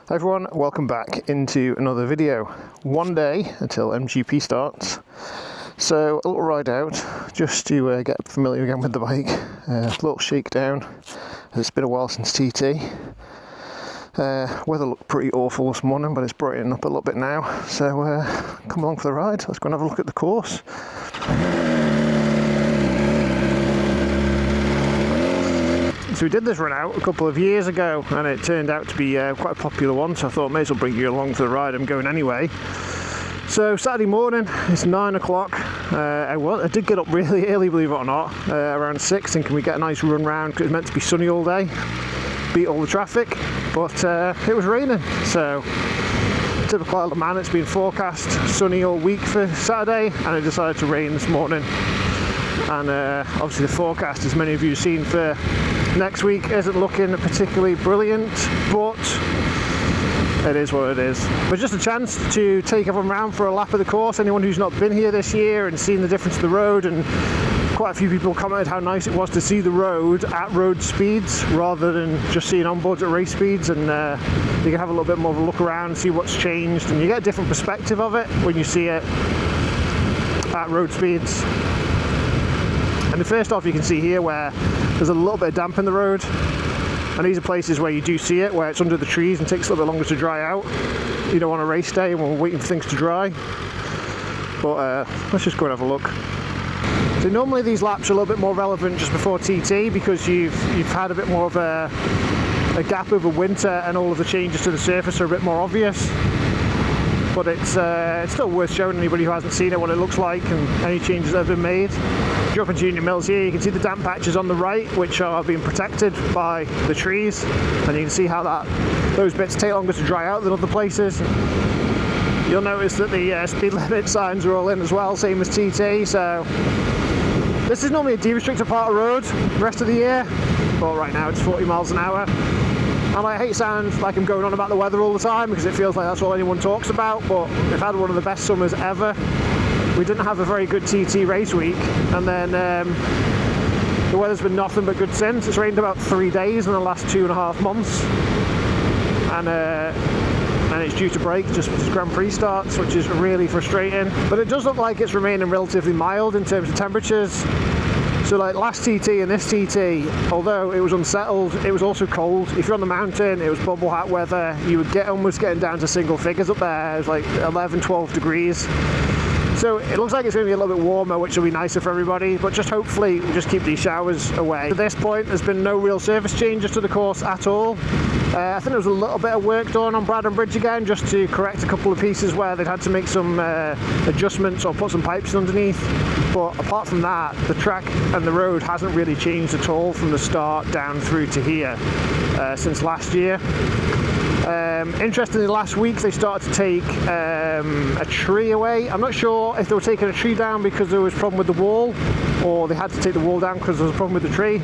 Hi everyone, welcome back into another video. One day until MGP starts, so a little ride out just to get familiar again with the bike. A little shakedown. It's been a while since TT. Weather looked pretty awful this morning, but it's brightening up a little bit now, so come along for the ride. Let's go and have a look at the course. So we did this run out a couple of years ago and it turned out to be quite a popular one, so I thought I may as well bring you along for the ride. I'm going anyway. So Saturday morning, it's 9 o'clock. I did get up really early, believe it or not, around 6, thinking we'd get a nice run round because it was meant to be sunny all day, beat all the traffic, but it was raining. So typical Isle of Man, it's been forecast sunny all week for Saturday and it decided to rain this morning. And obviously the forecast, as many of you have seen for next week, isn't looking particularly brilliant, but it is what it is. But just a chance to take everyone around for a lap of the course. Anyone who's not been here this year and seen the difference of the road, and quite a few people commented how nice it was to see the road at road speeds rather than just seeing onboards at race speeds, and you can have a little bit more of a look around and see what's changed, and you get a different perspective of it when you see it at road speeds. And first off, you can see here where there's a little bit of damp in the road, and these are places where you do see it, where it's under the trees and takes a little bit longer to dry out. You don't want a race day when we're waiting for things to dry. But let's just go and have a look. So normally these laps are a little bit more relevant just before TT because you've had a bit more of a gap over winter and all of the changes to the surface are a bit more obvious. But it's still worth showing anybody who hasn't seen it what it looks like and any changes that have been made. If you're up in Junior Mills here, you can see the damp patches on the right, which are being protected by the trees, and you can see how those bits take longer to dry out than other places. You'll notice that the speed limit signs are all in as well, same as TT. So this is normally a de-restricted part of road the rest of the year, but right now it's 40 miles an hour. And I hate to sound like I'm going on about the weather all the time because it feels like that's all anyone talks about, but we've had one of the best summers ever. We didn't have a very good TT race week, and then the weather's been nothing but good since. It's rained about 3 days in the last 2.5 months, and it's due to break just as Grand Prix starts, which is really frustrating. But it does look like it's remaining relatively mild in terms of temperatures. So like last TT and this TT, although it was unsettled, it was also cold. If you're on the mountain, it was bubble hat weather. You would almost getting down to single figures up there. It was like 11, 12 degrees. So it looks like it's going to be a little bit warmer, which will be nicer for everybody, but just hopefully we just keep these showers away. At this point, there's been no real surface changes to the course at all. I think there was a little bit of work done on Bradham Bridge again, just to correct a couple of pieces where they'd had to make some adjustments or put some pipes underneath. But apart from that, the track and the road hasn't really changed at all from the start down through to here since last year. Interestingly, last week they started to take a tree away. I'm not sure if they were taking a tree down because there was a problem with the wall, or they had to take the wall down because there was a problem with the tree.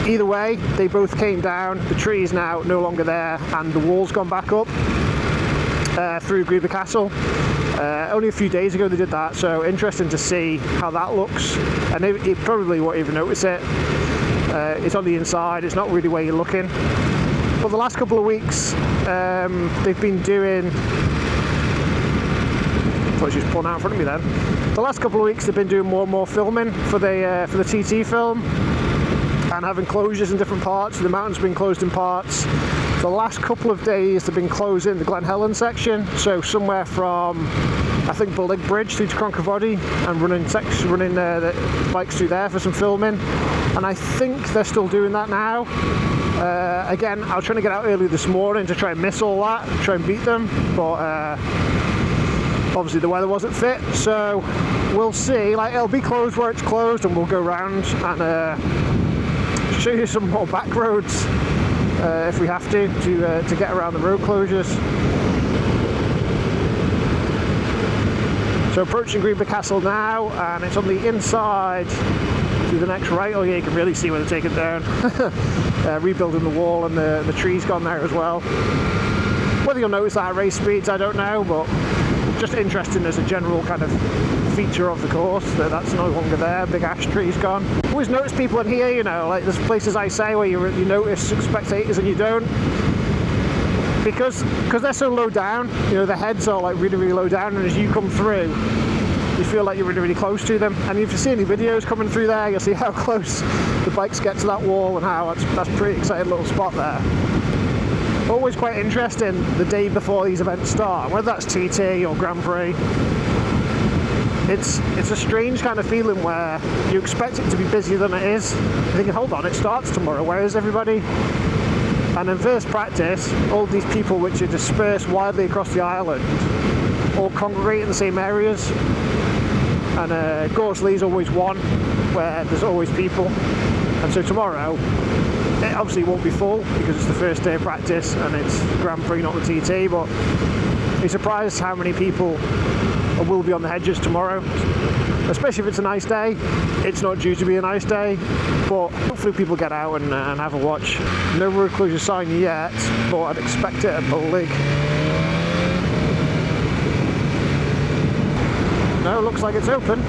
Either way, they both came down. The tree is now no longer there, and the wall's gone back up through Grebe Castle. Only a few days ago they did that, so interesting to see how that looks. And you probably won't even notice it. It's on the inside, it's not really where you're looking. But the last couple of weeks, they've been doing... I thought she was pulling out in front of me then. The last couple of weeks they've been doing more and more filming for the TT film, and having closures in different parts. The mountain's been closed in parts. The last couple of days they've been closing the Glen Helen section, so somewhere from I think Bullig Bridge through to Cronkavody, and running the bikes through there for some filming. And I think they're still doing that now. Again, I was trying to get out early this morning to try and miss all that, try and beat them, but obviously the weather wasn't fit, so we'll see. Like, it'll be closed where it's closed, and we'll go round and show you some more back roads if we have to get around the road closures. So approaching Grebe Castle now, and it's on the inside through the next right. Oh yeah, you can really see where they're taking down. Rebuilding the wall, and the tree's gone there as well. Whether you'll notice that at race speeds, I don't know, but just interesting as a general kind of feature of the course that's no longer there. Big ash tree's gone. Always notice people in here, you know, like there's places I say where you notice spectators and you don't. because they're so low down, you know, the heads are like really, really low down, and as you come through, you feel like you're really, really close to them. And if you see any videos coming through there, you'll see how close the bikes get to that wall and how that's a pretty exciting little spot there. Always quite interesting the day before these events start, whether that's TT or Grand Prix. It's a strange kind of feeling where you expect it to be busier than it is. You're thinking, hold on, it starts tomorrow, where is everybody? And in first practice, all these people which are dispersed widely across the island all congregate in the same areas. And Gorsley is always one where there's always people. And so tomorrow, it obviously won't be full because it's the first day of practice and it's Grand Prix, not the TT, but you're surprised how many people will be on the hedges tomorrow, especially if it's a nice day. It's not due to be a nice day, but hopefully people get out and have a watch. No road closure sign yet, but I'd expect it at Bowlig. No, looks like it's open.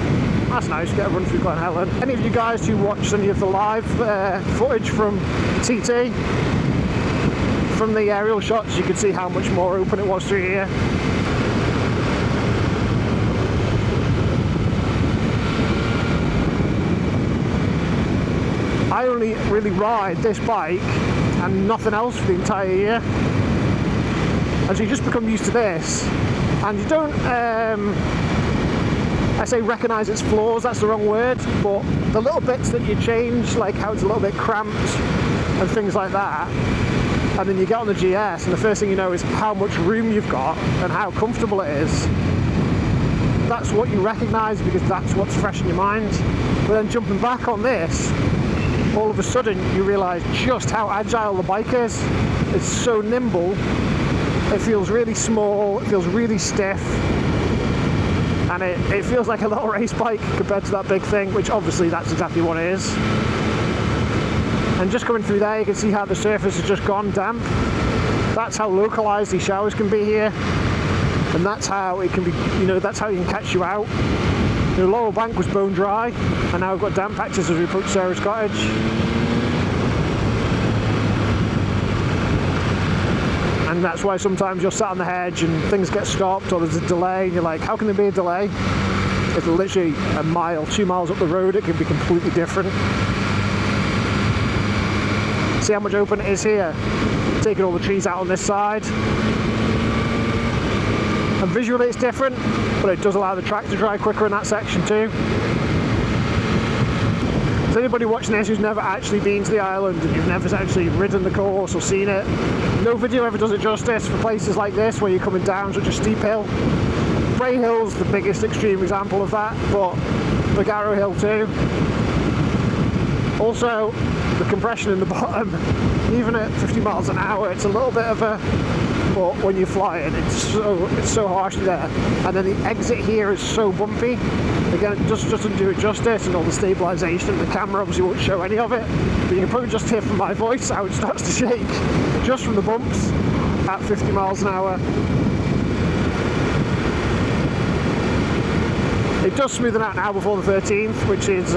That's nice, get a run through Glen Helen. Any of you guys who watched any of the live footage from TT, from the aerial shots, you could see how much more open it was through here. I only really ride this bike and nothing else for the entire year, and so you just become used to this, and you don't I say recognise its flaws, that's the wrong word, but the little bits that you change, like how it's a little bit cramped and things like that, and then you get on the GS and the first thing you know is how much room you've got and how comfortable it is. That's what you recognise because that's what's fresh in your mind. But then jumping back on this, all of a sudden you realise just how agile the bike is. It's so nimble, it feels really small, it feels really stiff, and it feels like a little race bike compared to that big thing, which obviously that's exactly what it is. And just coming through there, you can see how the surface has just gone damp. That's how localised these showers can be here, and that's how it can be, you know, that's how you can catch you out. The Laurel Bank was bone dry, and now we've got damp patches as we approach Sarah's Cottage. And that's why sometimes you're sat on the hedge and things get stopped or there's a delay and you're like, how can there be a delay? If literally a mile, 2 miles up the road, it can be completely different. See how much open it is here? Taking all the trees out on this side. And visually it's different, but it does allow the track to dry quicker in that section too. So anybody watching this who's never actually been to the island and you've never actually ridden the course or seen it, no video ever does it justice for places like this where you're coming down such a steep hill. Bray Hill's the biggest extreme example of that, but Bargarrow Hill too. Also, the compression in the bottom, even at 50 miles an hour, it's a little bit of a, but when you're flying, it's so harsh there. And then the exit here is so bumpy. Again, it just doesn't do it justice, and all the stabilisation. The camera obviously won't show any of it, but you can probably just hear from my voice how it starts to shake just from the bumps at 50 miles an hour. It does smoothen out now before the 13th, which is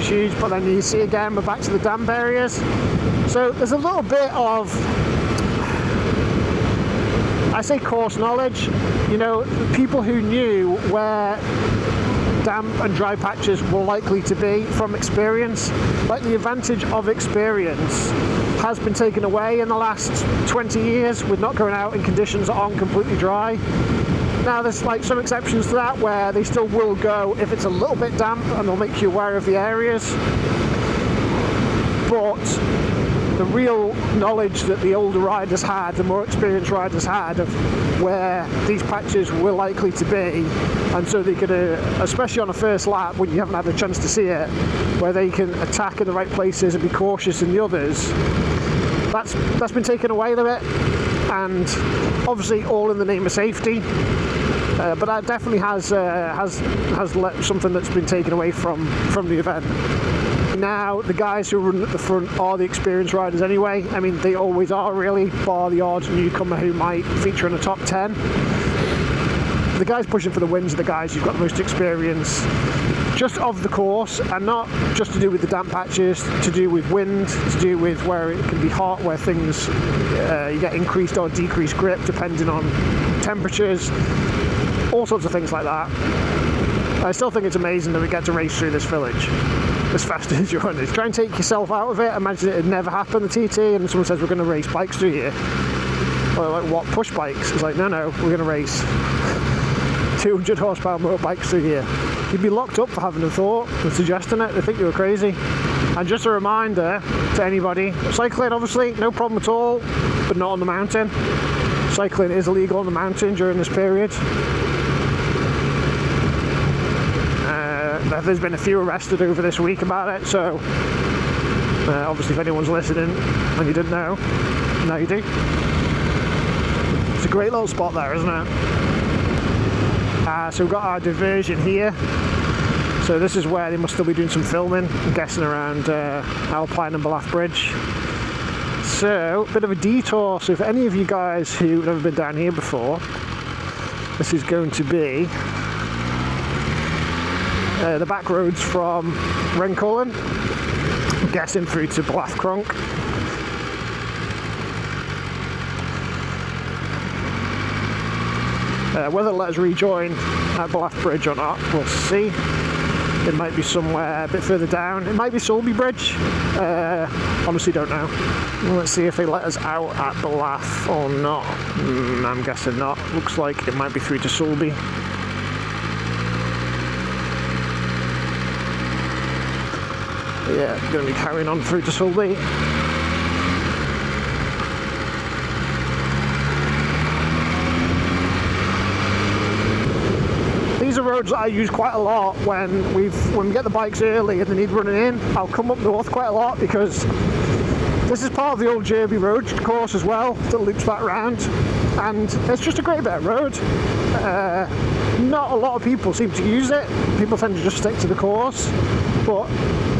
huge, but then you see again we're back to the damp areas. So there's a little bit of, I say course knowledge, you know, people who knew where damp and dry patches were likely to be from experience. Like the advantage of experience has been taken away in the last 20 years with not going out in conditions that aren't completely dry. Now there's like some exceptions to that where they still will go if it's a little bit damp and they'll make you aware of the areas. But the real knowledge that the older riders had, the more experienced riders had of where these patches were likely to be, and so they could, especially on a first lap when you haven't had a chance to see it, where they can attack in the right places and be cautious in the others, that's been taken away a bit, and obviously all in the name of safety. But that definitely has something that's been taken away from the event. Now the guys who run at the front are the experienced riders anyway. I mean, they always are really, bar the odd newcomer who might feature in the top 10. the guys pushing for the wins are the guys who've got the most experience just of the course, and not just to do with the damp patches, to do with wind, to do with where it can be hot, where things you get increased or decreased grip depending on temperatures, all sorts of things like that. I still think it's amazing that we get to race through this village as fast as you want. Try and take yourself out of it. Imagine it had never happened, the TT, and someone says we're going to race bikes through here. Well, like, what, push bikes? It's like, no, we're going to race 200 horsepower motorbikes through here. You'd be locked up for having a thought and suggesting it. They think you were crazy. And just a reminder to anybody, cycling obviously no problem at all, but not on the mountain. Cycling is illegal on the mountain during this period. There's been a few arrested over this week about it, so obviously if anyone's listening and you didn't know, now you do. It's a great little spot there, isn't it? So we've got our diversion here. So this is where they must still be doing some filming, I'm guessing around Alpine and Ballaugh Bridge. So, a bit of a detour. So if any of you guys who've never been down here before, this is going to be the back roads from Rencullen, I'm guessing through to Ballaugh Cronk. Whether they'll let us rejoin at Ballaugh Bridge or not, we'll see. It might be somewhere a bit further down. It might be Sulby Bridge. Honestly don't know. Let's see if they let us out at Ballaugh or not. I'm guessing not. Looks like it might be through to Sulby. Yeah, going to be carrying on through to Sulby. These are roads that I use quite a lot when we get the bikes early and they need running in. I'll come up north quite a lot because this is part of the old Derby Road course as well that loops back round, and it's just a great bit of road. Not a lot of people seem to use it. People tend to just stick to the course, but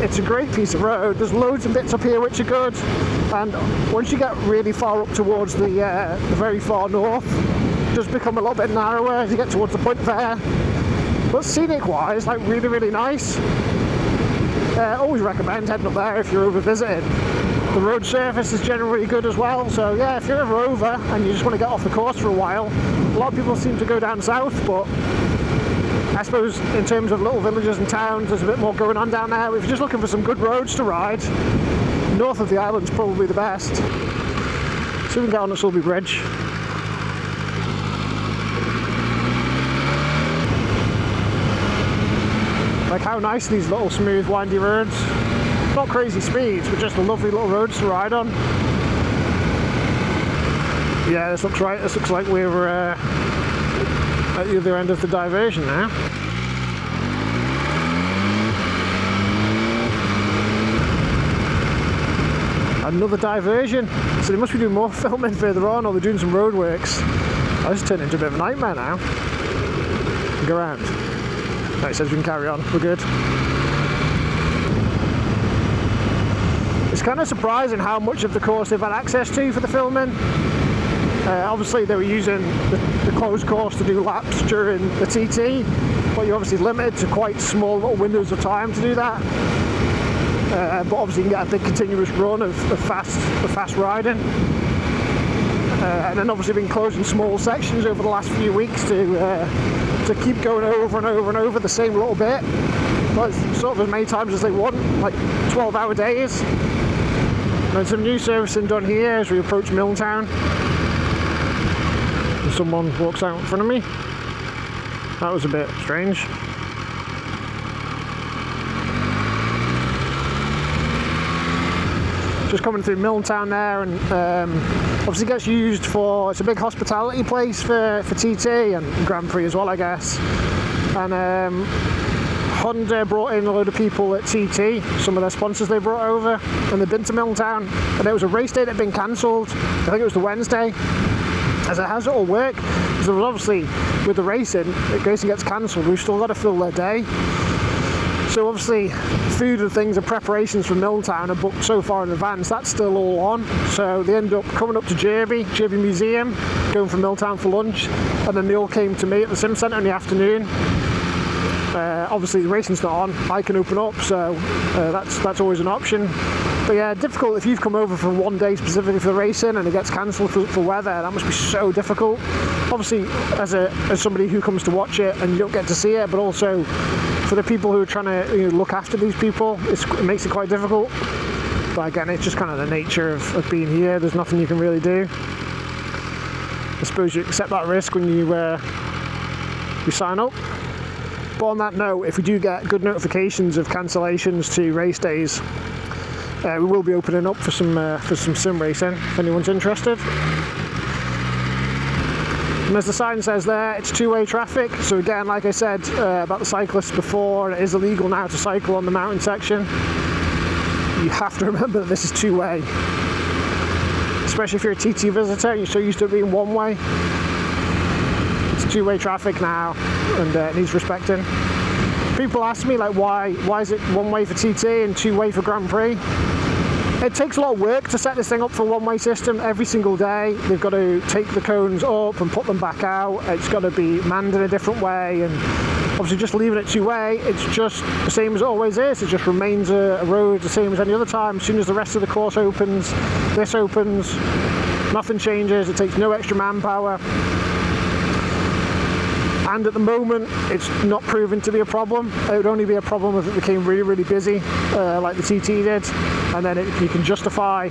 it's a great piece of road. There's loads of bits up here which are good, and once you get really far up towards the very far north, it does become a little bit narrower as you get towards the point there. But scenic wise, like really nice. Always recommend heading up there if you're over visiting. The road surface is generally good as well, so yeah, if you're ever over and you just want to get off the course for a while, a lot of people seem to go down south, but I suppose in terms of little villages and towns, there's a bit more going on down there. If you're just looking for some good roads to ride, north of the island's probably the best. So we can get on at Sulby Bridge. Like how nice these little smooth windy roads. Not crazy speeds, but just lovely little roads to ride on. Yeah, this looks right. This looks like we're at the other end of the diversion now. Another diversion. So they must be doing more filming further on, or they're doing some road works. Oh, this has turned into a bit of a nightmare now. Go around. Right, it says we can carry on. We're good. It's kind of surprising how much of the course they've had access to for the filming. Obviously they were using the closed course to do laps during the TT, but you're obviously limited to quite small little windows of time to do that. But obviously you can get a big continuous run of fast riding. And then obviously been closing small sections over the last few weeks to keep going over and over and over the same little bit, but sort of as many times as they want, like 12-hour days. And some new servicing done here as we approach Milltown. And someone walks out in front of me. That was a bit strange. Just coming through Milltown there, and obviously gets used for, it's a big hospitality place for TT and Grand Prix as well, I guess. And Honda brought in a load of people at TT, some of their sponsors they brought over, and they've been to Milltown, and there was a race day that had been cancelled. I think it was the Wednesday. I said, how's it all work? So obviously with the racing gets cancelled, we've still got to fill their day. So obviously food and things and preparations for Milltown are booked so far in advance, that's still all on. So they end up coming up to Derby Museum, going from Milltown for lunch, and then they all came to me at the Sim Centre in the afternoon. Obviously the racing's not on, I can open up, so that's always an option. But yeah, difficult if you've come over for one day specifically for the racing and it gets cancelled for weather. That must be so difficult. Obviously, as somebody who comes to watch it and you don't get to see it, but also for the people who are trying to look after these people, it makes it quite difficult. But again, it's just kind of the nature of being here. There's nothing you can really do. I suppose you accept that risk when you sign up. But on that note, if we do get good notifications of cancellations to race days, we will be opening up for some sim racing if anyone's interested. And as the sign says there, it's two-way traffic. So again, like I said about the cyclists before, it is illegal now to cycle on the mountain section. You have to remember that this is two-way, especially if you're a TT visitor and you're so used to it being one-way. It's two-way traffic now, and it needs respecting. People ask me, like, why is it one-way for TT and two-way for Grand Prix? It takes a lot of work to set this thing up for a one-way system every single day. They've got to take the cones up and put them back out. It's got to be manned in a different way, and obviously just leaving it two-way, it's just the same as it always is. It just remains a road the same as any other time. As soon as the rest of the course opens, this opens, nothing changes. It takes no extra manpower. And at the moment, it's not proven to be a problem. It would only be a problem if it became really, really busy, like the TT did. And then you can justify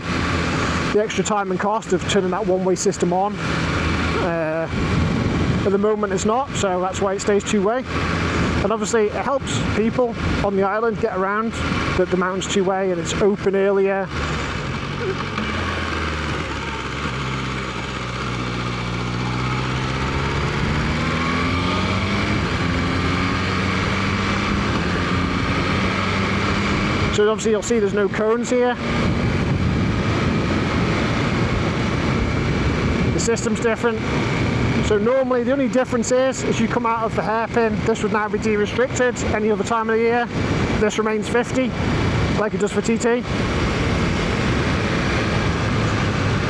the extra time and cost of turning that one-way system on. At the moment, it's not, so that's why it stays two-way. And obviously, it helps people on the island get around, that the mountain's two-way and it's open earlier. So obviously you'll see there's no cones here. The system's different. So normally the only difference is you come out of the hairpin, this would now be de-restricted. Any other time of the year, this remains 50, like it does for TT.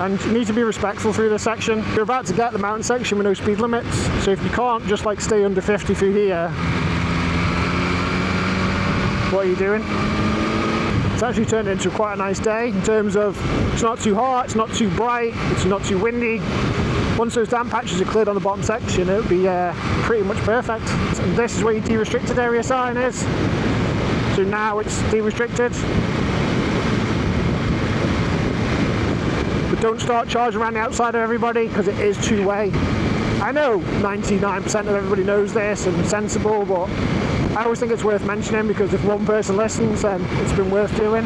And you need to be respectful through this section. You're about to get the mountain section with no speed limits. So if you can't just like stay under 50 through here, what are you doing? It's actually turned into quite a nice day in terms of it's not too hot, it's not too bright, it's not too windy. Once those damp patches are cleared on the bottom section, it'll be pretty much perfect. And this is where your de-restricted area sign is. So now it's de-restricted. But don't start charging around the outside of everybody, because it is two-way. I know 99% of everybody knows this and sensible, but I always think it's worth mentioning, because if one person listens, then it's been worth doing.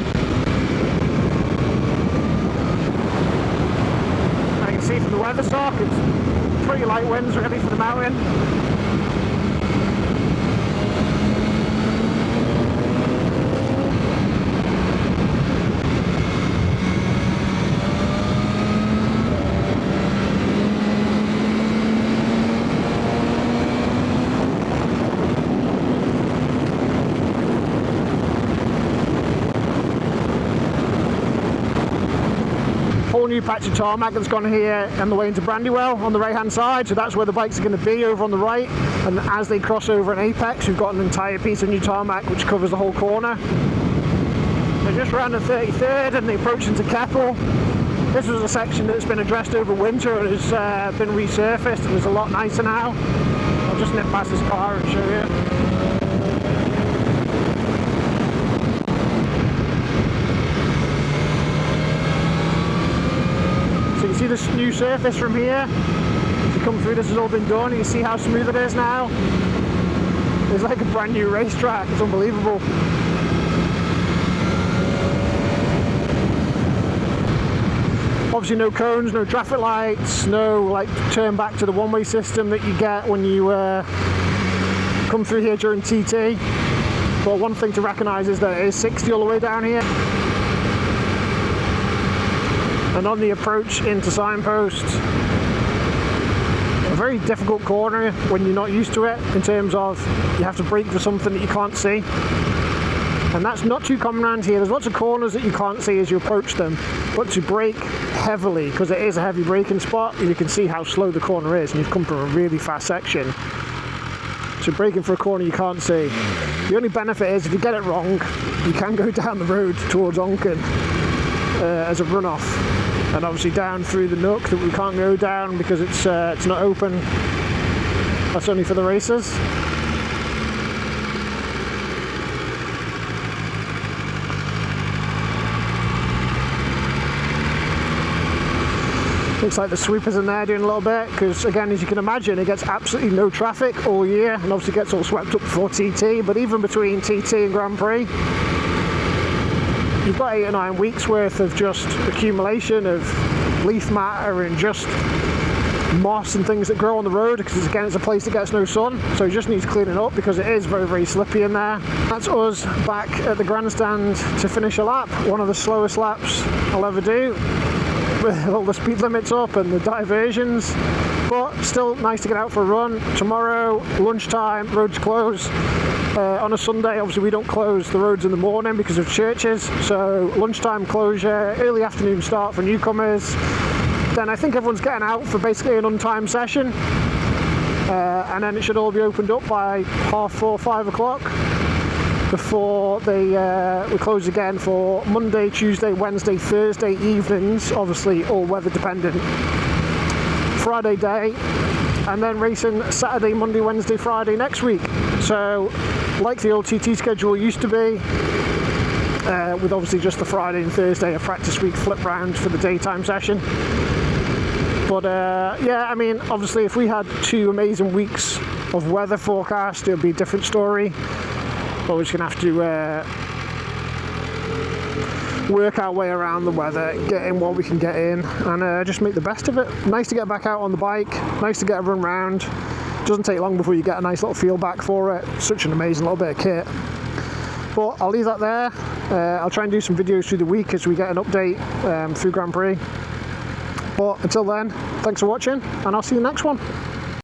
I can see from the weather sock, it's pretty light winds ready for the mountain. Whole new patch of tarmac that's gone here on the way into Brandywell on the right hand side, so that's where the bikes are going to be, over on the right. And as they cross over an apex, we've got an entire piece of new tarmac which covers the whole corner. They're just around the 33rd and they approach into Keppel. This was a section that's been addressed over winter and has been resurfaced and is a lot nicer now. I'll just nip past this car and show you. So you see this new surface from here. As you come through, this has all been done. You can see how smooth it is now. It's like a brand new racetrack. It's unbelievable. Obviously no cones, no traffic lights, no like turn back to the one-way system that you get when you come through here during TT. But one thing to recognise is that it is 60 all the way down here. And on the approach into Signpost, a very difficult corner when you're not used to it, in terms of you have to brake for something that you can't see. And that's not too common around here. There's lots of corners that you can't see as you approach them, but to brake heavily, because it is a heavy braking spot, you can see how slow the corner is, and you've come from a really fast section. So braking for a corner you can't see. The only benefit is if you get it wrong, you can go down the road towards Onken as a runoff, and obviously down through the nook that we can't go down because it's not open. That's only for the racers. Looks like the sweepers in there doing a little bit, because again, as you can imagine, it gets absolutely no traffic all year, and obviously gets all swept up before TT. But even between TT and Grand Prix, you've got 8 or 9 weeks worth of just accumulation of leaf matter and just moss and things that grow on the road, because again, it's a place that gets no sun, so it just needs cleaning up because it is very, very slippy in there. That's us back at the grandstand to finish a lap, one of the slowest laps I'll ever do, with all the speed limits up and the diversions, but still nice to get out for a run. Tomorrow, lunchtime, roads close. On a Sunday, obviously we don't close the roads in the morning because of churches, so lunchtime closure, early afternoon start for newcomers. Then I think everyone's getting out for basically an untimed session, and then it should all be opened up by 4:30, 5 o'clock. Before we close again for Monday, Tuesday, Wednesday, Thursday evenings, obviously all weather dependent. Friday day, and then racing Saturday, Monday, Wednesday, Friday next week. So, like the old TT schedule used to be, with obviously just the Friday and Thursday a practice week flip round for the daytime session. But yeah, I mean, obviously if we had 2 amazing weeks of weather forecast, it would be a different story. But we're just going to have to work our way around the weather, get in what we can get in, and just make the best of it. Nice to get back out on the bike, nice to get a run round. Doesn't take long before you get a nice little feel back for it. Such an amazing little bit of kit. But I'll leave that there. I'll try and do some videos through the week as we get an update through Grand Prix. But until then, thanks for watching, and I'll see you next one.